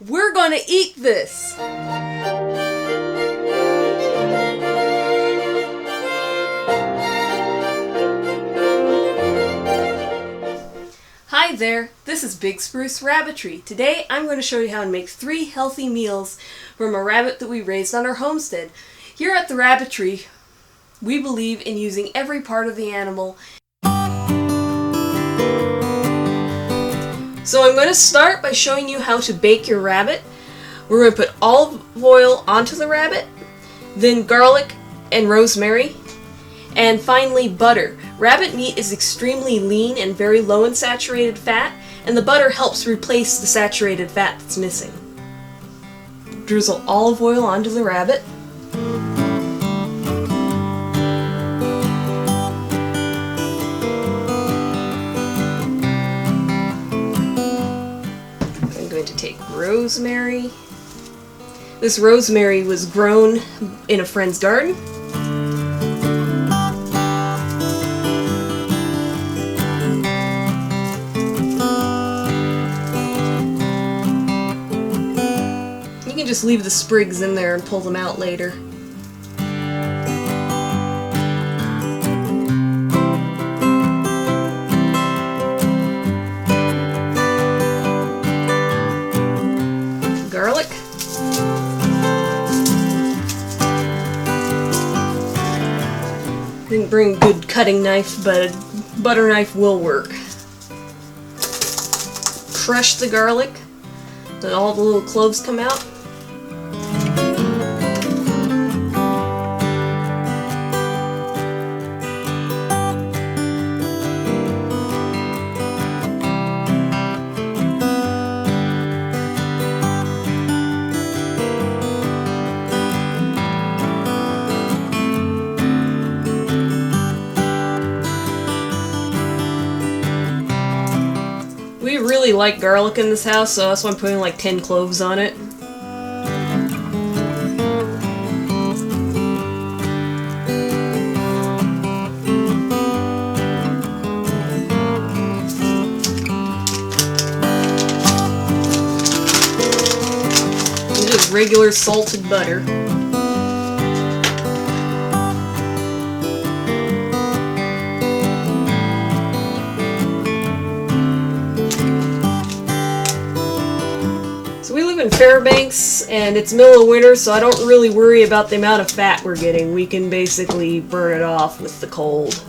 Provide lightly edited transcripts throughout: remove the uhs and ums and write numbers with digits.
We're gonna eat this! Hi there, this is Big Spruce Rabbitry. Today I'm going to show you how to make 3 healthy meals from a rabbit that we raised on our homestead. Here at the Rabbitry, we believe in using every part of the animal. So I'm going to start by showing you how to bake your rabbit. We're going to put olive oil onto the rabbit, then garlic and rosemary, and finally butter. Rabbit meat is extremely lean and very low in saturated fat, and the butter helps replace the saturated fat that's missing. Drizzle olive oil onto the rabbit. I'm going to take rosemary. This rosemary was grown in a friend's garden. You can just leave the sprigs in there and pull them out later. Garlic. Didn't bring a good cutting knife, but a butter knife will work. Crush the garlic, then all the little cloves come out. We really like garlic in this house, so that's why I'm putting like 10 cloves on it. And just regular salted butter. We live in Fairbanks, and it's middle of winter, so I don't really worry about the amount of fat we're getting. We can basically burn it off with the cold.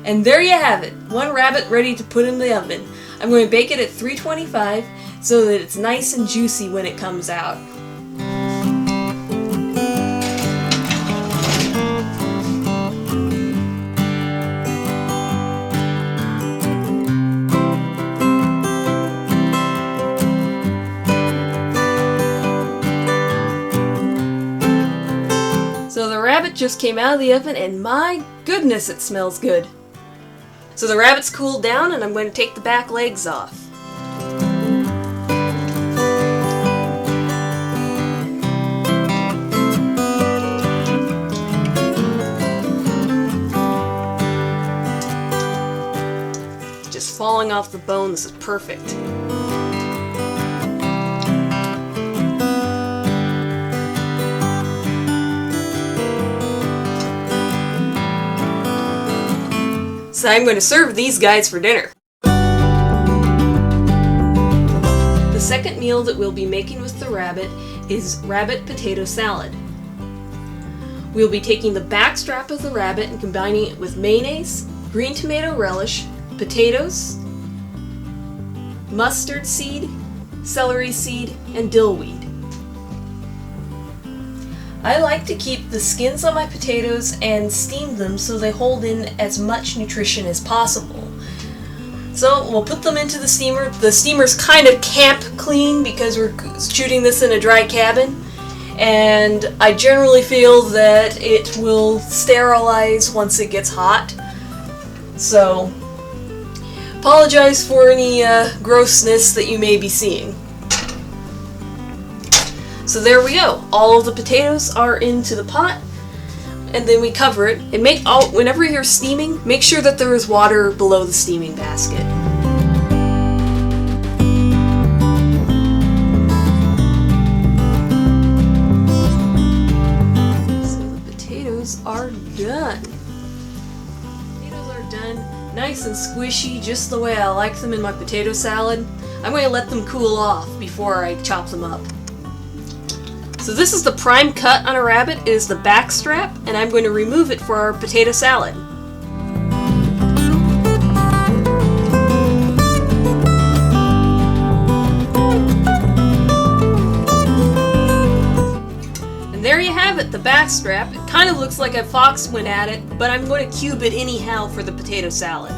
And there you have it, one rabbit ready to put in the oven. I'm going to bake it at 325 so that it's nice and juicy when it comes out. So the rabbit just came out of the oven, and my goodness, it smells good. So the rabbit's cooled down, and I'm going to take the back legs off. Just falling off the bone, this is perfect. So I'm going to serve these guys for dinner. The second meal that we'll be making with the rabbit is rabbit potato salad. We'll be taking the back strap of the rabbit and combining it with mayonnaise, green tomato relish, potatoes, mustard seed, celery seed, and dill weed. I like to keep the skins on my potatoes and steam them so they hold in as much nutrition as possible. So we'll put them into the steamer. The steamer's kind of camp clean because we're shooting this in a dry cabin, and I generally feel that it will sterilize once it gets hot. So Apologize for any grossness that you may be seeing. So there we go. All of the potatoes are into the pot, and then we cover it. And whenever you're steaming, make sure that there is water below the steaming basket. Are done. Potatoes are done, nice and squishy, just the way I like them in my potato salad. I'm going to let them cool off before I chop them up. So this is the prime cut on a rabbit. It is the back strap, and I'm going to remove it for our potato salad. There you have it, the back strap. It kind of looks like a fox went at it, but I'm going to cube it anyhow for the potato salad.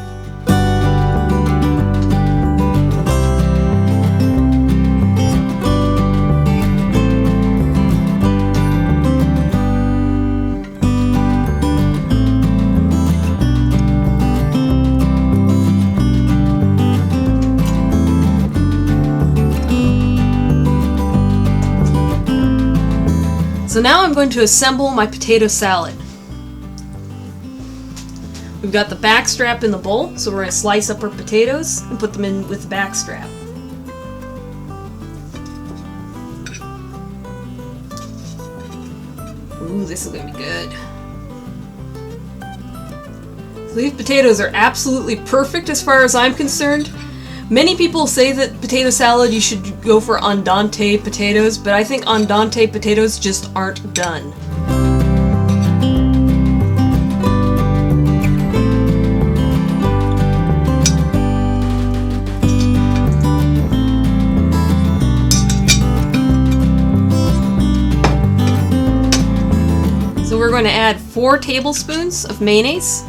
So now I'm going to assemble my potato salad. We've got the back strap in the bowl, so we're going to slice up our potatoes and put them in with the back strap. Ooh, this is going to be good. So these potatoes are absolutely perfect as far as I'm concerned. Many people say that potato salad you should go for andante potatoes, but I think andante potatoes just aren't done. So we're going to add 4 tablespoons of mayonnaise.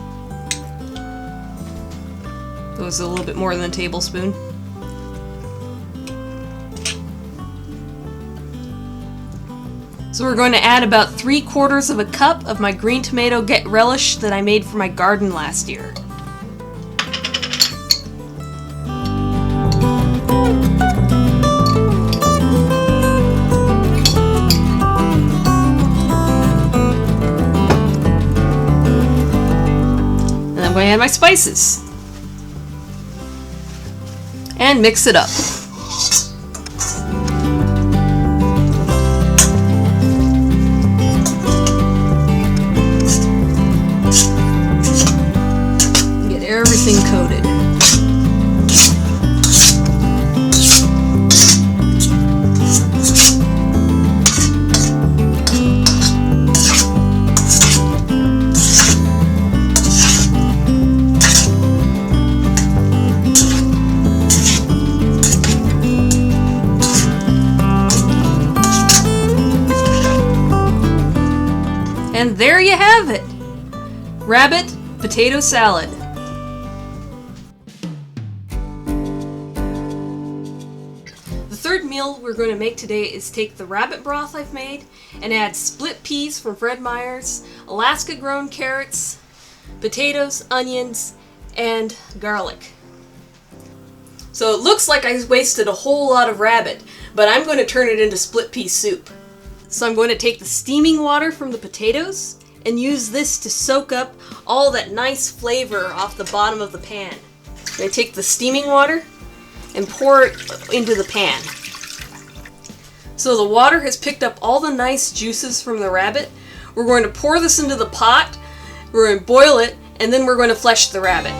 That was a little bit more than a tablespoon. So we're going to add about 3/4 of a cup of my green tomato relish that I made for my garden last year. And I'm going to add my spices. And mix it up. Get everything coated. And there you have it! Rabbit potato salad. The third meal we're going to make today is take the rabbit broth I've made and add split peas from Fred Meyer's, Alaska grown carrots, potatoes, onions, and garlic. So it looks like I wasted a whole lot of rabbit, but I'm going to turn it into split pea soup. So I'm going to take the steaming water from the potatoes and use this to soak up all that nice flavor off the bottom of the pan. I'm going to take the steaming water and pour it into the pan. So the water has picked up all the nice juices from the rabbit. We're going to pour this into the pot, we're going to boil it, and then we're going to flesh the rabbit.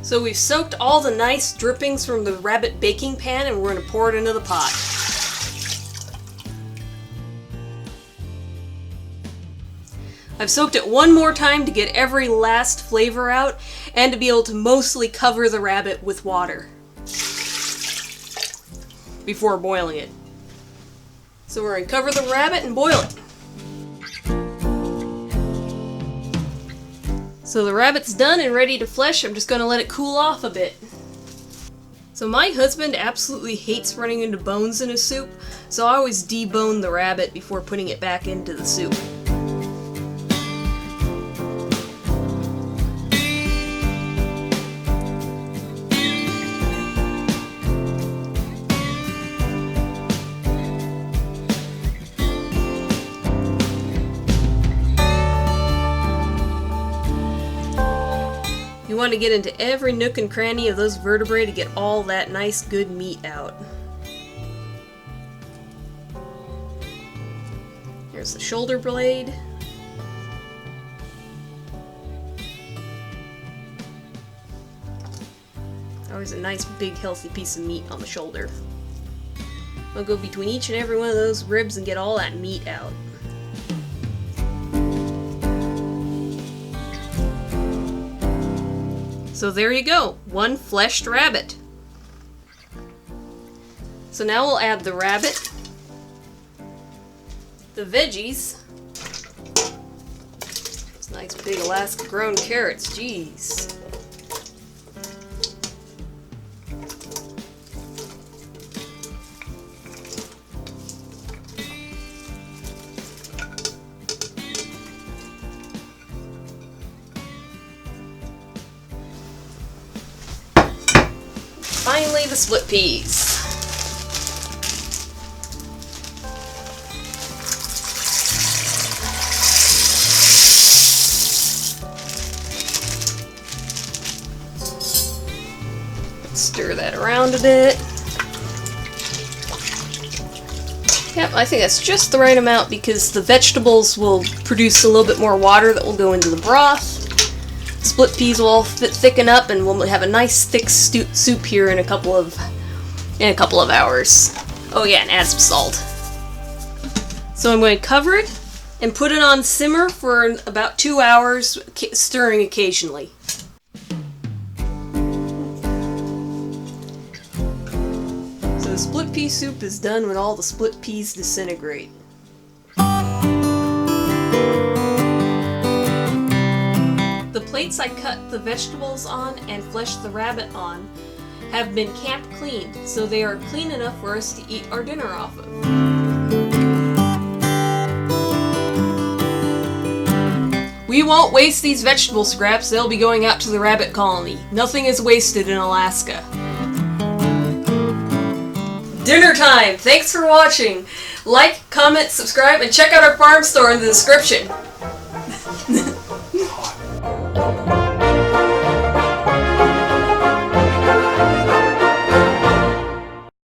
So we've soaked all the nice drippings from the rabbit baking pan and we're going to pour it into the pot. I've soaked it one more time to get every last flavor out and to be able to mostly cover the rabbit with water before boiling it. So we're going to cover the rabbit and boil it. So the rabbit's done and ready to flesh. I'm just gonna let it cool off a bit. So my husband absolutely hates running into bones in his soup, so I always debone the rabbit before putting it back into the soup. You want to get into every nook and cranny of those vertebrae to get all that nice good meat out. Here's the shoulder blade. Always a nice big healthy piece of meat on the shoulder. I'll go between each and every one of those ribs and get all that meat out. So there you go, one fleshed rabbit. So now we'll add the rabbit, the veggies, those nice big Alaska grown carrots, jeez. Finally, the split peas. Stir that around a bit. Yep, I think that's just the right amount because the vegetables will produce a little bit more water that will go into the broth. Split peas will all thicken up and we'll have a nice thick soup here in a couple of hours. Oh yeah, and add some salt. So I'm going to cover it and put it on simmer for about 2 hours, stirring occasionally. So the split pea soup is done when all the split peas disintegrate. The plates I cut the vegetables on and fleshed the rabbit on have been camp cleaned, so they are clean enough for us to eat our dinner off of. We won't waste these vegetable scraps, they'll be going out to the rabbit colony. Nothing is wasted in Alaska. Dinner time! Thanks for watching! Like, comment, subscribe, and check out our farm store in the description.